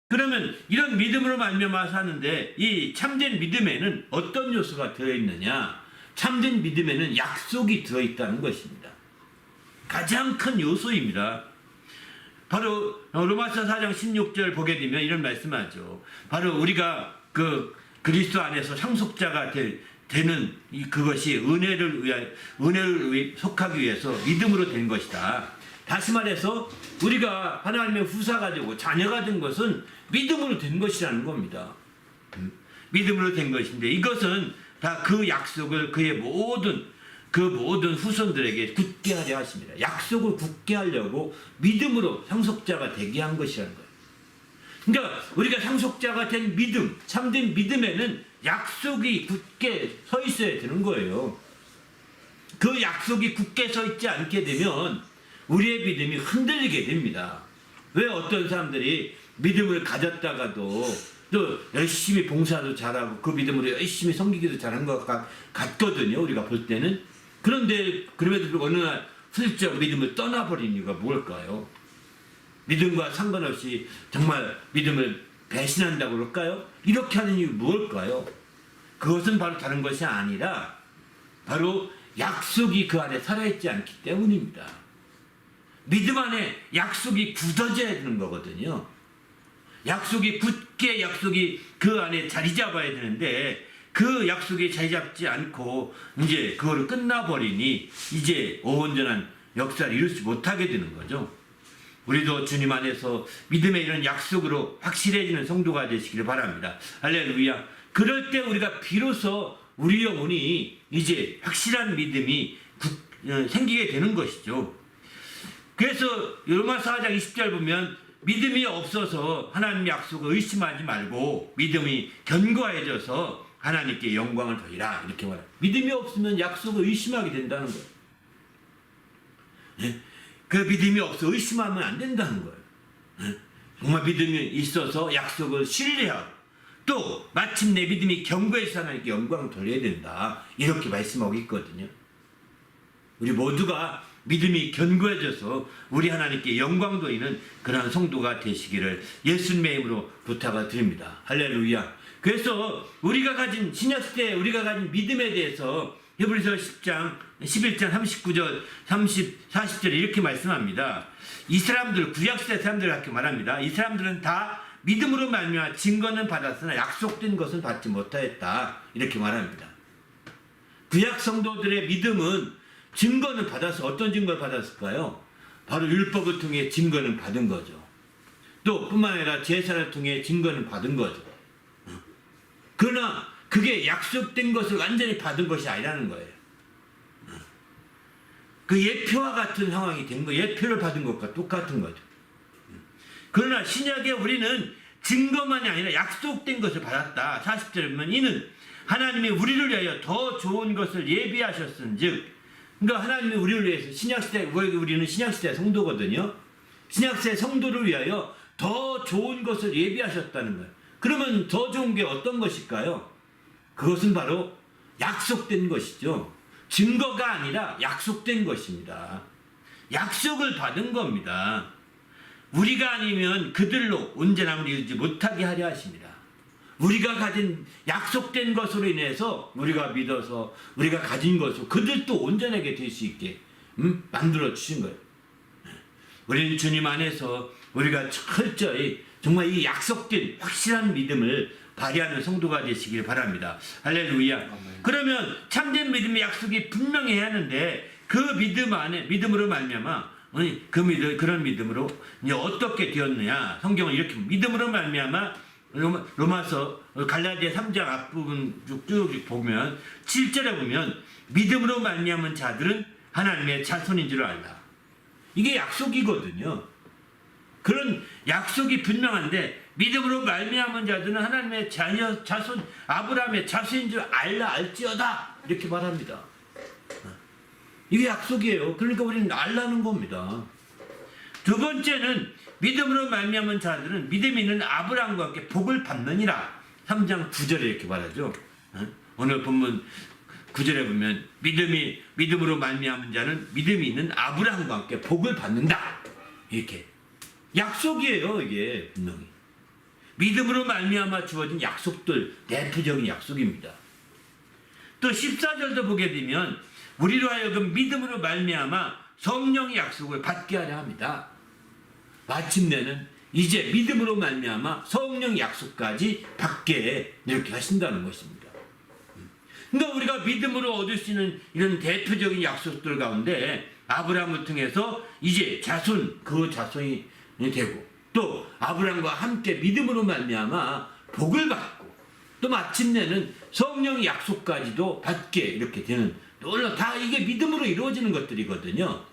그러면 이런 믿음으로 말미암아 사는데 이 참된 믿음에는 어떤 요소가 들어있느냐? 참된 믿음에는 약속이 들어있다는 것입니다. 가장 큰 요소입니다. 바로 로마서 4장 16절 보게 되면 이런 말씀하죠. 바로 우리가 그 그리스도 안에서 상속자가 되는 그것이 은혜를 속하기 위해서 믿음으로 된 것이다. 다시 말해서 우리가 하나님의 후사가 되고 자녀가 된 것은 믿음으로 된 것이라는 겁니다. 믿음으로 된 것인데 이것은 다 그 약속을 그의 모든 후손들에게 굳게 하려 하십니다. 약속을 굳게 하려고 믿음으로 상속자가 되게 한 것이라는 거예요. 그러니까 우리가 상속자가 된 믿음, 참된 믿음에는 약속이 굳게 서 있어야 되는 거예요. 그 약속이 굳게 서 있지 않게 되면 우리의 믿음이 흔들리게 됩니다. 왜 어떤 사람들이 믿음을 가졌다가도 또 열심히 봉사도 잘하고 그 믿음으로 열심히 섬기기도 잘한 것 같거든요. 우리가 볼 때는. 그런데 그럼에도 불구하고 어느 날 슬쩍 믿음을 떠나버린 이유가 뭘까요? 믿음과 상관없이 정말 믿음을 배신한다고 그럴까요? 이렇게 하는 이유 뭘까요? 그것은 바로 다른 것이 아니라 바로 약속이 그 안에 살아있지 않기 때문입니다. 믿음 안에 약속이 굳어져야 되는 거거든요. 약속이 굳게 그 안에 자리 잡아야 되는데 그 약속에 자리 잡지 않고 이제 그거를 끝나버리니 이제 온전한 역사를 이루지 못하게 되는 거죠. 우리도 주님 안에서 믿음의 이런 약속으로 확실해지는 성도가 되시기를 바랍니다. 할렐루야. 그럴 때 우리가 비로소 우리 영혼이 이제 확실한 믿음이 생기게 되는 것이죠. 그래서 로마서 4장 20절 보면 믿음이 없어서 하나님의 약속을 의심하지 말고 믿음이 견고해져서 하나님께 영광을 돌리라 이렇게 말합니다. 믿음이 없으면 약속을 의심하게 된다는 거예요. 네? 그 믿음이 없어 의심하면 안 된다는 거예요. 네? 정말 믿음이 있어서 약속을 신뢰하고 또 마침내 믿음이 견고해서 하나님께 영광을 돌려야 된다 이렇게 말씀하고 있거든요. 우리 모두가 믿음이 견고해져서 우리 하나님께 영광 돌리는 그런 성도가 되시기를 예수님의 이름으로 부탁을 드립니다. 할렐루야. 그래서 우리가 가진 신약시대에 우리가 가진 믿음에 대해서 히브리서 10장 11장 39절 40절에 이렇게 말씀합니다. 이 사람들 구약시대 사람들을 이렇게 말합니다. 이 사람들은 다 믿음으로 말미암아 증거는 받았으나 약속된 것은 받지 못하였다 이렇게 말합니다. 구약 성도들의 믿음은 증거는 받아서 어떤 증거를 받았을까요? 바로 율법을 통해 증거는 받은 거죠. 또 뿐만 아니라 제사를 통해 증거는 받은 거죠. 그러나 그게 약속된 것을 완전히 받은 것이 아니라는 거예요. 그 예표와 같은 상황이 된 거예요. 예표를 받은 것과 똑같은 거죠. 그러나 신약에 우리는 증거만이 아니라 약속된 것을 받았다. 40절에 보면 이는 하나님이 우리를 위하여 더 좋은 것을 예비하셨은즉, 그러니까 하나님이 우리를 위해서 신약시대, 우리는 신약시대 성도거든요. 신약시대 성도를 위하여 더 좋은 것을 예비하셨다는 거예요. 그러면 더 좋은 게 어떤 것일까요? 그것은 바로 약속된 것이죠. 증거가 아니라 약속된 것입니다. 약속을 받은 겁니다. 우리가 아니면 그들로 온전함을 이루지 못하게 하려 하십니다. 우리가 가진 약속된 것으로 인해서 우리가 믿어서 우리가 가진 것으로 그들도 온전하게 될 수 있게 만들어 주신 거예요. 우리는 주님 안에서 우리가 철저히 정말 이 약속된 확실한 믿음을 발휘하는 성도가 되시길 바랍니다. 할렐루야. 아멘. 그러면 참된 믿음의 약속이 분명해야 하는데 그 믿음 안에 믿음으로 말미암아 그런 믿음으로 이제 어떻게 되었느냐? 성경은 이렇게 믿음으로 말미암아 로마서 갈라디아 3장 앞부분 쭉 보면 7절에 보면 믿음으로 말미암은 자들은 하나님의 자손인 줄 알라. 이게 약속이거든요. 그런 약속이 분명한데 믿음으로 말미암은 자들은 하나님의 자손 아브라함의 자손인 줄 알지어다 이렇게 말합니다. 이게 약속이에요. 그러니까 우리는 알라는 겁니다. 두 번째는 믿음으로 말미암은 자들은 믿음이 있는 아브라함과 함께 복을 받느니라. 3장 9절에 이렇게 말하죠. 오늘 본문 9절에 보면 믿음으로 말미암은 자는 믿음이 있는 아브라함과 함께 복을 받는다. 이렇게 약속이에요. 이게 분명히. 믿음으로 말미암아 주어진 약속들, 대표적인 약속입니다. 또 14절도 보게 되면 우리로 하여금 믿음으로 말미암아 성령의 약속을 받게 하려 합니다. 마침내는 이제 믿음으로 말미암아 성령 약속까지 받게 이렇게 하신다는 것입니다. 그러니까 우리가 믿음으로 얻을 수 있는 이런 대표적인 약속들 가운데 아브라함을 통해서 이제 그 자손이 되고, 또 아브라함과 함께 믿음으로 말미암아 복을 받고, 또 마침내는 성령의 약속까지도 받게 이렇게 되는, 다 이게 믿음으로 이루어지는 것들이거든요.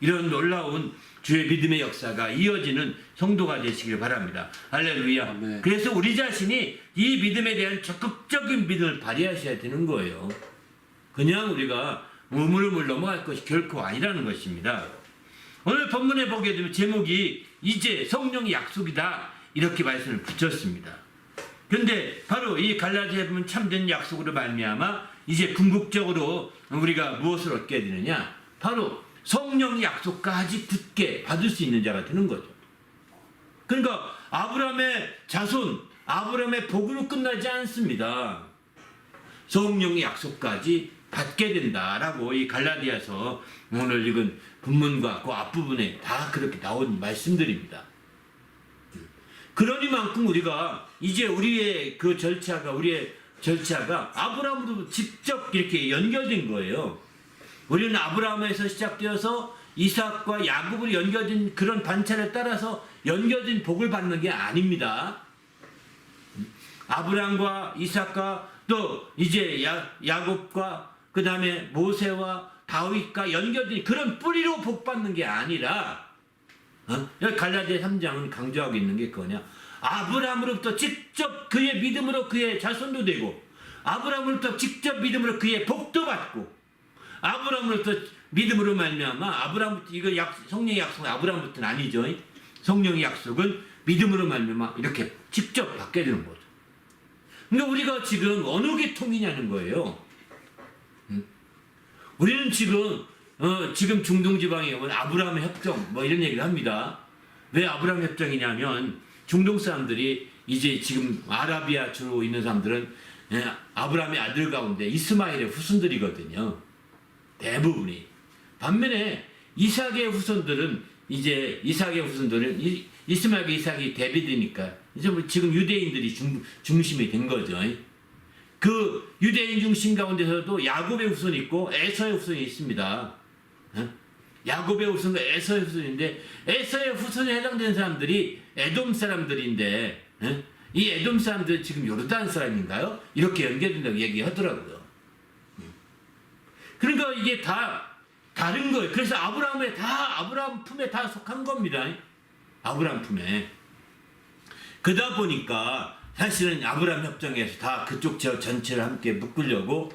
이런 놀라운 주의 믿음의 역사가 이어지는 성도가 되시길 바랍니다. 할렐루야. 아멘. 그래서 우리 자신이 이 믿음에 대한 적극적인 믿음을 발휘하셔야 되는 거예요. 그냥 우리가 우물우물 넘어갈 것이 결코 아니라는 것입니다. 오늘 본문에 보게 되면 제목이 이제 성령의 약속이다 이렇게 말씀을 붙였습니다. 그런데 바로 이 갈라디아에 보면 참된 약속으로 말미암아 이제 궁극적으로 우리가 무엇을 얻게 되느냐, 바로 성령의 약속까지 굳게 받을 수 있는 자가 되는 거죠. 그러니까 아브라함의 자손, 아브라함의 복으로 끝나지 않습니다. 성령의 약속까지 받게 된다라고 이 갈라디아서 오늘 읽은 본문과 그 앞부분에 다 그렇게 나온 말씀들입니다. 그러니만큼 우리가 이제 우리의 절차가 아브라함으로 직접 이렇게 연결된 거예요. 우리는 아브라함에서 시작되어서 이삭과 야곱으로 연결된 그런 반차를 따라서 연결된 복을 받는 게 아닙니다. 아브라함과 이삭과 또 이제 야곱과 그 다음에 모세와 다윗과 연결된 그런 뿌리로 복 받는 게 아니라, 여기 갈라디아 3장은 강조하고 있는 게 그거냐, 아브라함으로부터 직접 그의 믿음으로 그의 자손도 되고, 아브라함으로부터 직접 믿음으로 그의 복도 받고, 아브라함으로부터 믿음으로 말미암아 아브라함부터, 이거 성령의 약속은 아브라함부터는 아니죠. 성령의 약속은 믿음으로 말미암아 이렇게 직접 받게 되는 거죠. 그러니까 우리가 지금 어느 계통이냐는 거예요. 우리는 지금 중동 지방에 오면 아브라함의 협정 뭐 이런 얘기를 합니다. 왜 아브라함 협정이냐면 중동 사람들이 이제 지금 아라비아 주로 있는 사람들은 아브라함의 아들 가운데 이스마엘의 후손들이거든요. 대부분이. 반면에 이삭의 후손들은 이스마엘과 이삭이 대비되니까 이제 뭐 지금 유대인들이 중심이 된 거죠. 그 유대인 중심 가운데서도 야곱의 후손이 있고 에서의 후손이 있습니다. 야곱의 후손과 에서의 후손인데, 에서의 후손에 해당되는 사람들이 에돔 사람들인데, 이 에돔 사람들은 지금 요르단 사람인가요? 이렇게 연결된다고 얘기하더라고요. 그러니까 이게 다 다른 거예요. 그래서 아브라함 품에 다 속한 겁니다. 아브라함 품에. 그러다 보니까 사실은 아브라함 협정에서 다 그쪽 지역 전체를 함께 묶으려고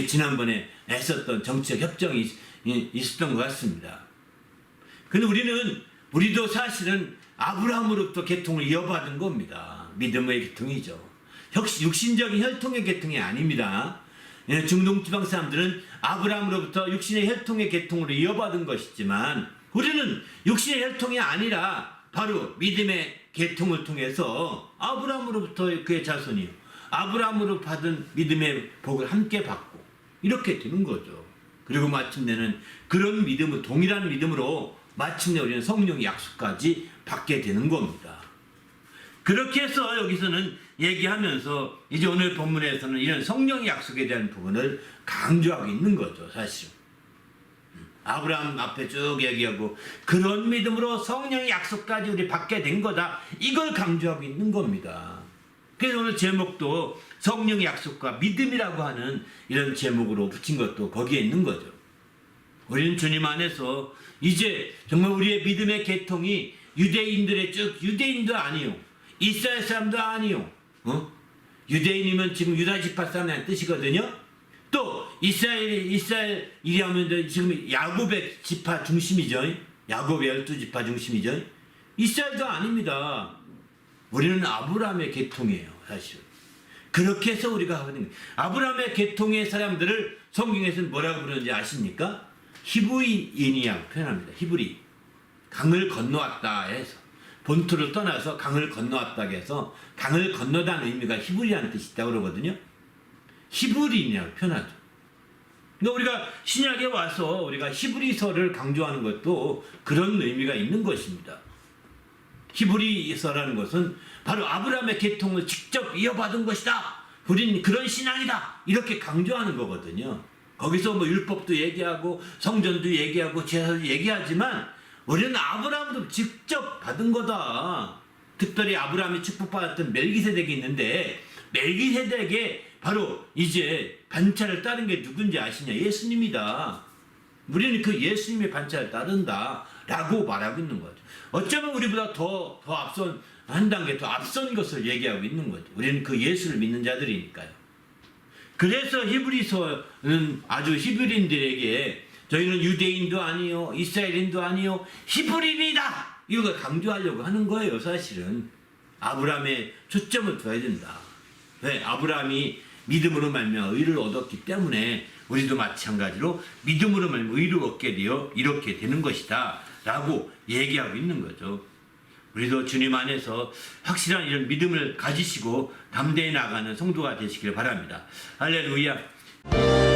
지난번에 애썼던 정치적 협정이 있었던 것 같습니다. 근데 우리도 사실은 아브라함으로부터 계통을 이어받은 겁니다. 믿음의 계통이죠. 육신적인 혈통의 계통이 아닙니다. 중동 지방 사람들은 아브라함으로부터 육신의 혈통의 계통으로 이어받은 것이지만, 우리는 육신의 혈통이 아니라 바로 믿음의 계통을 통해서 아브라함으로부터 그의 자손이요, 아브라함으로 받은 믿음의 복을 함께 받고 이렇게 되는 거죠. 그리고 마침내는 그런 믿음을, 동일한 믿음으로 마침내 우리는 성령의 약속까지 받게 되는 겁니다. 그렇게 해서 여기서는 얘기하면서 이제 오늘 본문에서는 이런 성령의 약속에 대한 부분을 강조하고 있는 거죠, 사실. 아브라함 앞에 쭉 얘기하고 그런 믿음으로 성령의 약속까지 우리 받게 된 거다, 이걸 강조하고 있는 겁니다. 그래서 오늘 제목도 성령의 약속과 믿음이라고 하는 이런 제목으로 붙인 것도 거기에 있는 거죠. 우리는 주님 안에서 이제 정말 우리의 믿음의 계통이 유대인도 아니요, 이스라엘 사람도 아니요, 유대인이면 지금 유다 지파 사람의 뜻이거든요. 또 이스라엘이 하면 지금 야곱의 지파 중심이죠. 야곱의 12지파 중심이죠. 이스라엘도 아닙니다. 우리는 아브라함의 계통이에요, 사실. 그렇게 해서 우리가 하거든요. 아브라함의 계통의 사람들을 성경에서는 뭐라고 부르는지 아십니까? 히브리인이라고 표현합니다. 히브리. 강을 건너왔다 해서 본토를 떠나서 강을 건너왔다고 해서 강을 건너다는 의미가 히브리라는 뜻이 있다고 그러거든요. 히브리인이라고 표현하죠. 그러니까 우리가 신약에 와서 우리가 히브리서를 강조하는 것도 그런 의미가 있는 것입니다. 히브리서라는 것은 바로 아브라함의 계통을 직접 이어받은 것이다. 우리는 그런 신앙이다. 이렇게 강조하는 거거든요. 거기서 뭐 율법도 얘기하고 성전도 얘기하고 제사도 얘기하지만 우리는 아브라함도 직접 받은 거다. 특별히 아브라함이 축복받았던 멜기세덱이 있는데 멜기세덱에 바로 이제 반차를 따른 게 누군지 아시냐? 예수님이다. 우리는 그 예수님의 반차를 따른다 라고 말하고 있는 거죠. 어쩌면 우리보다 더 앞선 한 단계 더 앞선 것을 얘기하고 있는 거죠. 우리는 그 예수를 믿는 자들이니까요. 그래서 히브리서는 아주 히브리인들에게 저희는 유대인도 아니요 이스라엘인도 아니요 히브리인이다 이걸 강조하려고 하는 거예요. 사실은 아브라함에 초점을 둬야 된다. 왜? 아브라함이 믿음으로 말미암아 의를 얻었기 때문에 우리도 마찬가지로 믿음으로 말미암아 의를 얻게 되어 이렇게 되는 것이다 라고 얘기하고 있는 거죠. 우리도 주님 안에서 확실한 이런 믿음을 가지시고 담대히 나가는 성도가 되시길 바랍니다. 할렐루야.